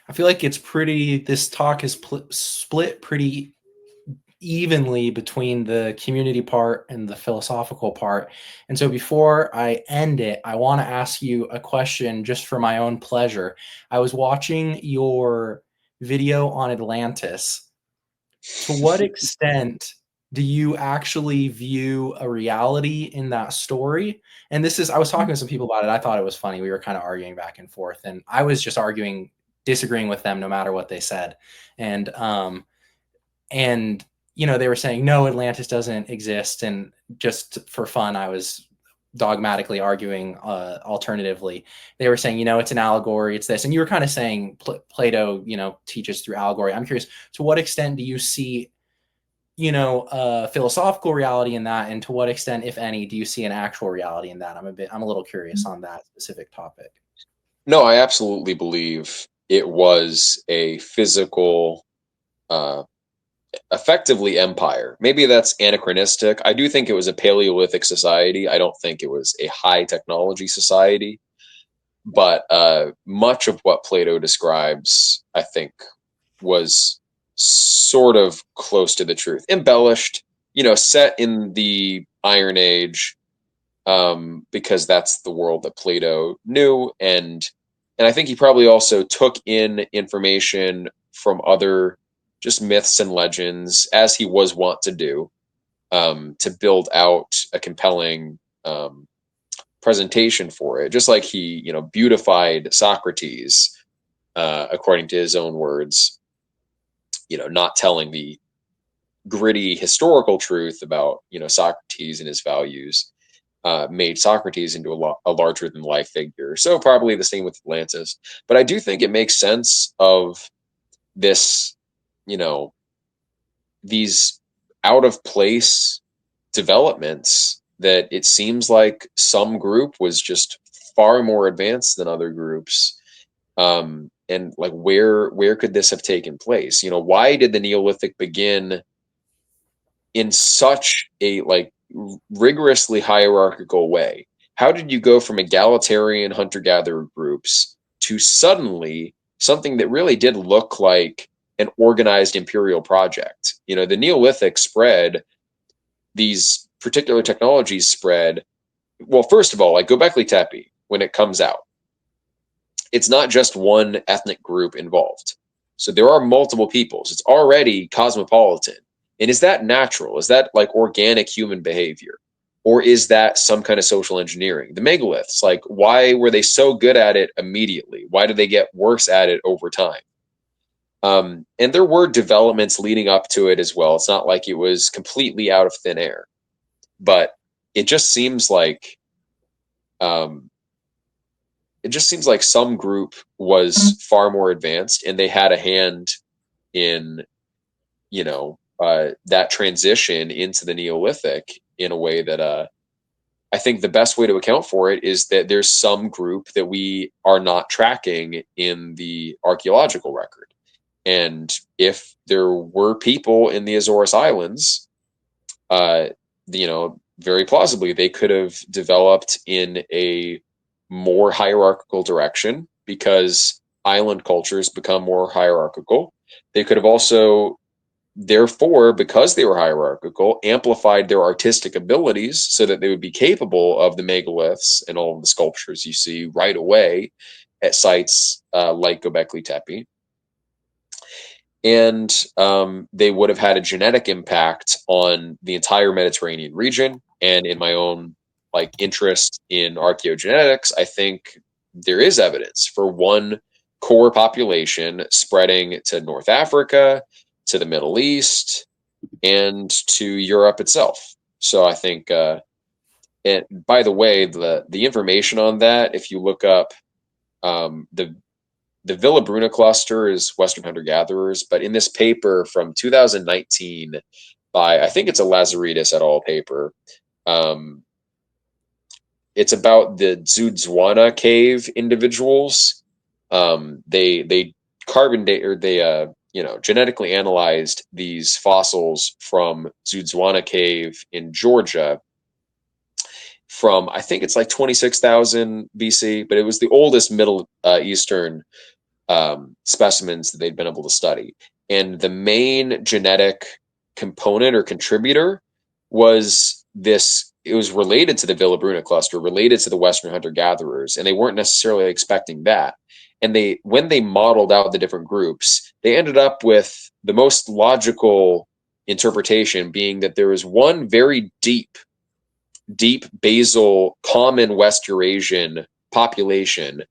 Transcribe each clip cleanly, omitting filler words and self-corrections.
I feel like this talk is split pretty evenly between the community part and the philosophical part. And so before I end it, I want to ask you a question just for my own pleasure. I was watching your video on Atlantis. To what extent do you actually view a reality in that story? And I was talking to some people about it. I thought it was funny. We were kind of arguing back and forth, and I was just disagreeing with them no matter what they said. And, they were saying, no, Atlantis doesn't exist. And just for fun, I was dogmatically arguing alternatively. They were saying, it's an allegory, it's this. And you were kind of saying Plato, teaches through allegory. I'm curious, to what extent do you see philosophical reality in that, and to what extent, if any, do you see an actual reality in that? I'm a little curious on that specific topic. No, I absolutely believe it was a physical, uh, effectively empire. Maybe that's anachronistic. I do think it was a Paleolithic society. I don't think it was a high technology society. But much of what Plato describes, I think, was sort of close to the truth, embellished, set in the Iron Age, because that's the world that Plato knew, and I think he probably also took in information from other just myths and legends, as he was wont to do, to build out a compelling presentation for it. Just like he, beautified Socrates, according to his own words, not telling the gritty historical truth about, Socrates and his values, made Socrates into a larger than life figure. So probably the same with Atlantis. But I do think it makes sense of this, these out of place developments, that it seems like some group was just far more advanced than other groups. And like, where could this have taken place? Why did the Neolithic begin in such a rigorously hierarchical way? How did you go from egalitarian hunter-gatherer groups to suddenly something that really did look like an organized imperial project? The Neolithic spread, these particular technologies spread. Well, first of all, like Göbekli Tepe, when it comes out, it's not just one ethnic group involved. So there are multiple peoples. It's already cosmopolitan. And is that natural? Is that like organic human behavior? Or is that some kind of social engineering? The megaliths, like, why were they so good at it immediately? Why did they get worse at it over time? And there were developments leading up to it as well. It's not like it was completely out of thin air, but it just seems like um, some group was far more advanced, and they had a hand in, that transition into the Neolithic in a way that, I think the best way to account for it is that there's some group that we are not tracking in the archaeological record. And if there were people in the Azores Islands, uh, very plausibly they could have developed in a more hierarchical direction, because island cultures become more hierarchical. They could have also, therefore, because they were hierarchical, amplified their artistic abilities so that they would be capable of the megaliths and all of the sculptures you see right away at sites like Göbekli Tepe. And they would have had a genetic impact on the entire Mediterranean region. And in my own interest in archaeogenetics, I think there is evidence for one core population spreading to North Africa, to the Middle East, and to Europe itself. So I think, and by the way, the information on that, if you look up, the Villa Bruna cluster is Western hunter gatherers, but in this paper from 2019 by, I think it's a Lazaridis et al. Paper, um, it's about the Zudzwana cave individuals. They carbon date, or they genetically analyzed these fossils from Zudzwana cave in Georgia from, I think it's like 26,000 BC, but it was the oldest Middle Eastern specimens that they'd been able to study. And the main genetic component or contributor was this. It was related to the Villabruna cluster, related to the Western hunter-gatherers, and they weren't necessarily expecting that. And when they modeled out the different groups, they ended up with the most logical interpretation being that there was one very deep basal common West Eurasian population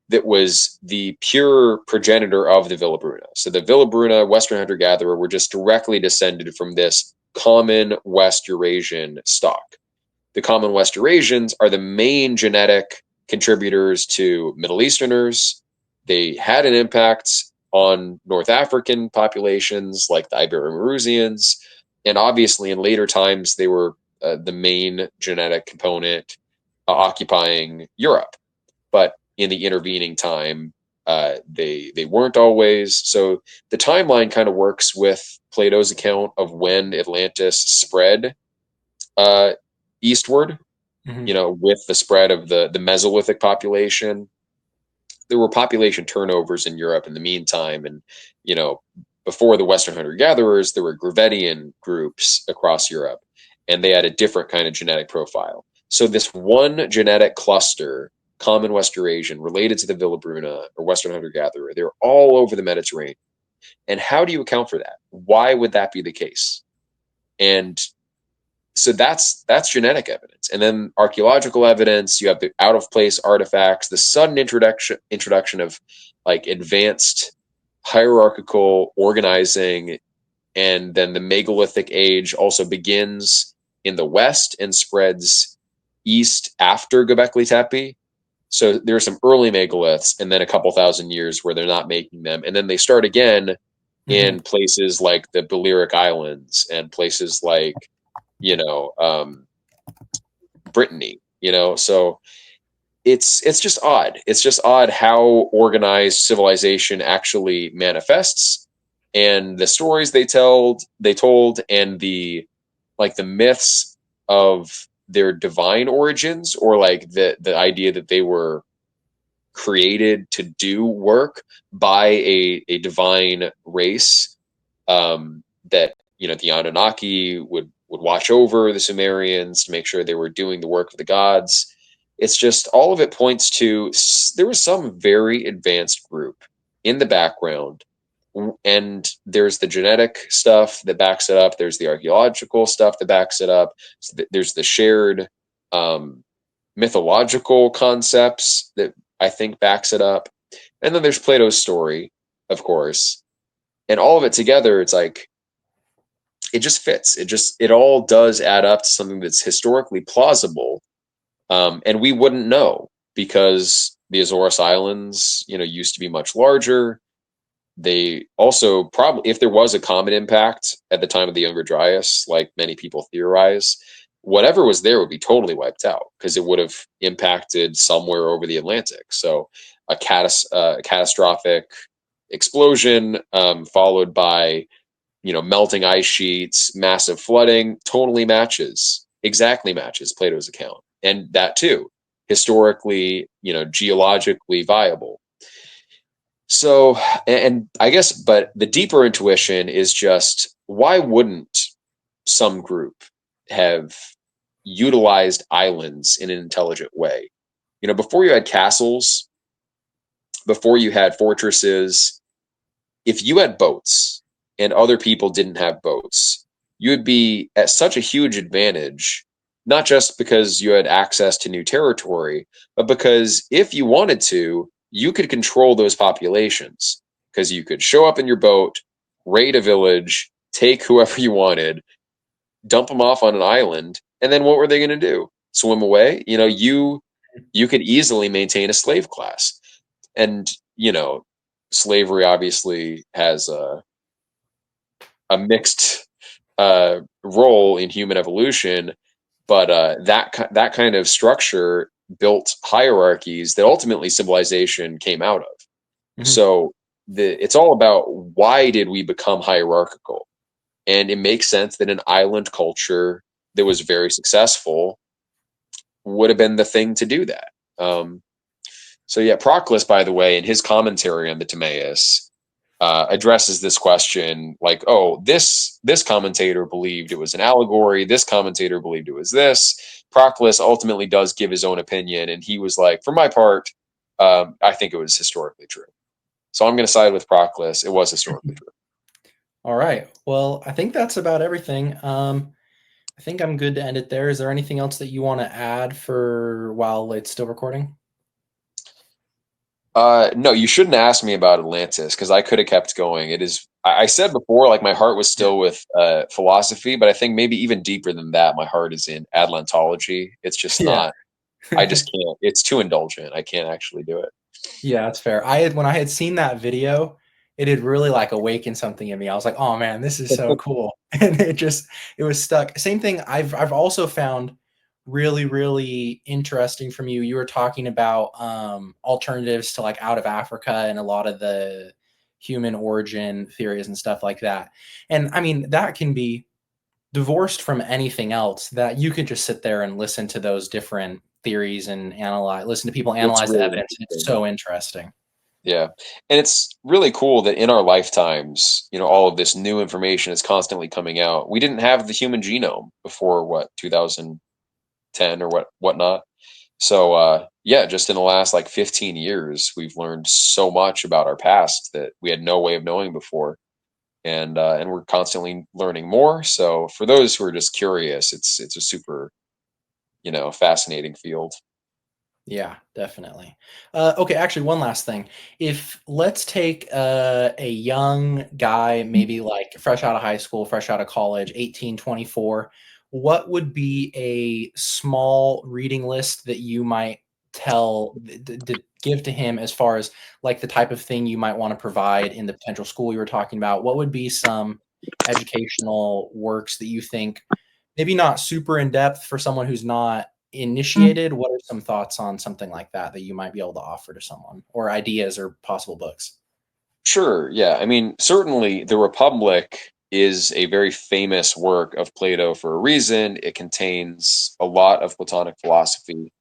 that was the pure progenitor of the Villabruna. So the Villabruna, Western hunter-gatherer, were just directly descended from this common West Eurasian stock. The common West Eurasians are the main genetic contributors to Middle Easterners. They had an impact on North African populations like the Ibero-Maurusians, and obviously in later times they were the main genetic component occupying Europe. But in the intervening time, they weren't always. So the timeline kind of works with Plato's account of when Atlantis spread eastward. Mhm. You know, with the spread of the Mesolithic population, there were population turnovers in Europe in the meantime, and you know, before the Western hunter-gatherers, there were Gravettian groups across Europe, and they had a different kind of genetic profile. So this one genetic cluster, common West Eurasian, related to the Villabruna or Western hunter-gatherer, they're all over the Mediterranean. And how do you account for that? Why would that be the case? And so that's genetic evidence, and then archaeological evidence. You have the out of place artifacts, the sudden introduction of like advanced hierarchical organizing, and then the megalithic age also begins in the west and spreads east after Göbekli Tepe. So there are some early megaliths, and then a couple thousand years where they're not making them, and then they start again Mhm. in places like the Balearic Islands and places like you know Brittany. So it's just odd. It's just odd how organized civilization actually manifests, and the stories they told, and the myths of their divine origins, or like the idea that they were created to do work by a divine race, that the Anunnaki would watch over the Sumerians to make sure they were doing the work of the gods. It's just all of it points to there was some very advanced group in the background, and there's the genetic stuff that backs it up. There's the archaeological stuff that backs it up. There's the shared um, mythological concepts that I think backs it up, and then there's Plato's story, of course, and all of it together. It's like it just fits. It all does add up to something that's historically plausible, and we wouldn't know because the Azores Islands, used to be much larger. They also probably, if there was a comet impact at the time of the Younger Dryas, like many people theorize, whatever was there would be totally wiped out because it would have impacted somewhere over the Atlantic. So a catastrophic explosion, followed by melting ice sheets, massive flooding, exactly matches Plato's account. And that too, historically, geologically viable. So, and I guess, but the deeper intuition is just why wouldn't some group have utilized islands in an intelligent way? Before you had castles, before you had fortresses, if you had boats and other people didn't have boats, you would be at such a huge advantage, not just because you had access to new territory, but because if you wanted to, you could control those populations because you could show up in your boat, raid a village, take whoever you wanted, dump them off on an island, and then what were they going to do? Swim away? You could easily maintain a slave class. And slavery obviously has a mixed role in human evolution, but that kind of structure built hierarchies that ultimately civilization came out of. Mhm. So it's all about why did we become hierarchical, and it makes sense that an island culture that was very successful would have been the thing to do that. Um, So yeah, Proclus, by the way, in his commentary on the Timaeus, addresses this question like, oh, this commentator believed it was an allegory. This commentator believed it was this. Proclus ultimately does give his own opinion, and he was like, for my part, I think it was historically true. So I'm going to side with Proclus. It was historically true. All right. Well, I think that's about everything. I think I'm good to end it there. Is there anything else that you want to add for while it's still recording? No, you shouldn't ask me about Atlantis because I could have kept going. It is, I said before, like my heart was still with philosophy, but I think maybe even deeper than that, my heart is in Atlantology. It's just Yeah. not, I just can't, it's too indulgent. I can't actually do it. Yeah, that's fair. When I had seen that video, it had really like awakened something in me. I was like, "Oh man, this is so cool." And it was stuck. Same thing I've also found really really interesting from you. You were talking about alternatives to like out of Africa and a lot of the human origin theories and stuff like that. And I mean, that can be divorced from anything else, that you could just sit there and listen to those different theories and listen to people It's analyze the really evidence. And it's interesting. so interesting. Yeah. And it's really cool that in our lifetimes, all of this new information is constantly coming out. We didn't have the human genome before what, 2010 or whatnot. So yeah, just in the last like 15 years, we've learned so much about our past that we had no way of knowing before. And we're constantly learning more. So for those who are just curious, it's a super, fascinating field. Yeah, definitely. Okay, actually, one last thing. If let's take a young guy, maybe like fresh out of high school, fresh out of college, 18, 24, what would be a small reading list that you might give to him as far as like the type of thing you might want to provide in the potential school you were talking about? What would be some educational works that you think maybe not super in depth for someone who's not initiated? What are some thoughts on something like that that you might be able to offer to someone, or ideas or possible books? Sure, yeah. I mean, certainly The Republic is a very famous work of Plato for a reason. It contains a lot of Platonic philosophy.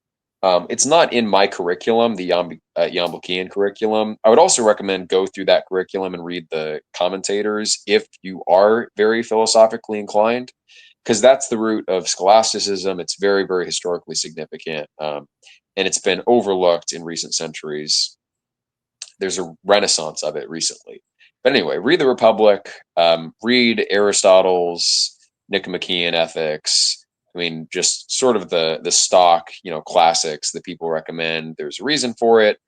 It's not in my curriculum, the Yambukian curriculum. I would also recommend go through that curriculum and read the commentators if you are very philosophically inclined, because that's the root of scholasticism. It's very, very historically significant, and it's been overlooked in recent centuries. There's a renaissance of it recently. But anyway, read the Republic, read Aristotle's Nicomachean Ethics. I mean, just sort of the stock, classics that people recommend. There's a reason for it.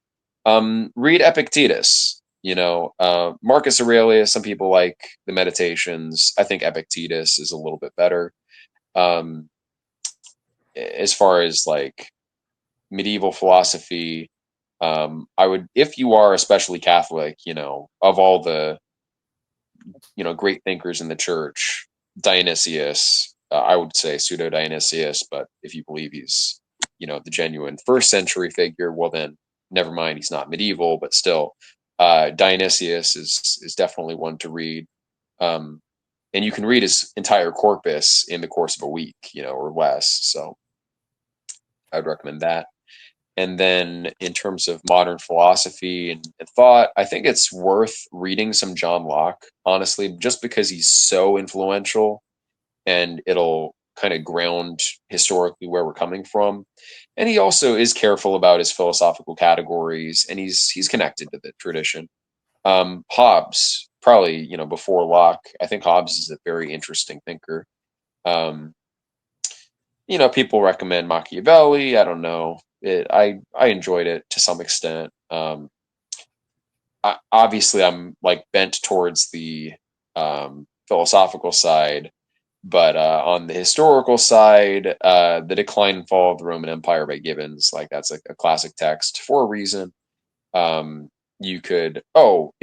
Read Epictetus. Marcus Aurelius. Some people like the Meditations. I think Epictetus is a little bit better. Um, as far as like medieval philosophy, I would, if you are especially Catholic, of all the, great thinkers in the church, Dionysius, I would say pseudo Dionysius, but if you believe he's, the genuine first century figure, well then never mind, he's not medieval, but still, Dionysius is definitely one to read. Um, and you can read his entire corpus in the course of a week, or less. So I'd recommend that. And then in terms of modern philosophy and thought, I think it's worth reading some John Locke, honestly, just because he's so influential and it'll kind of ground historically where we're coming from. And he also is careful about his philosophical categories and he's connected to the tradition. Hobbes, probably, before Locke, I think Hobbes is a very interesting thinker. Um, people recommend Machiavelli. I don't know. I enjoyed it to some extent. Obviously, I'm like bent towards the philosophical side, but on the historical side, the Decline and Fall of the Roman Empire by Gibbons, like that's like a classic text for a reason. You could, oh,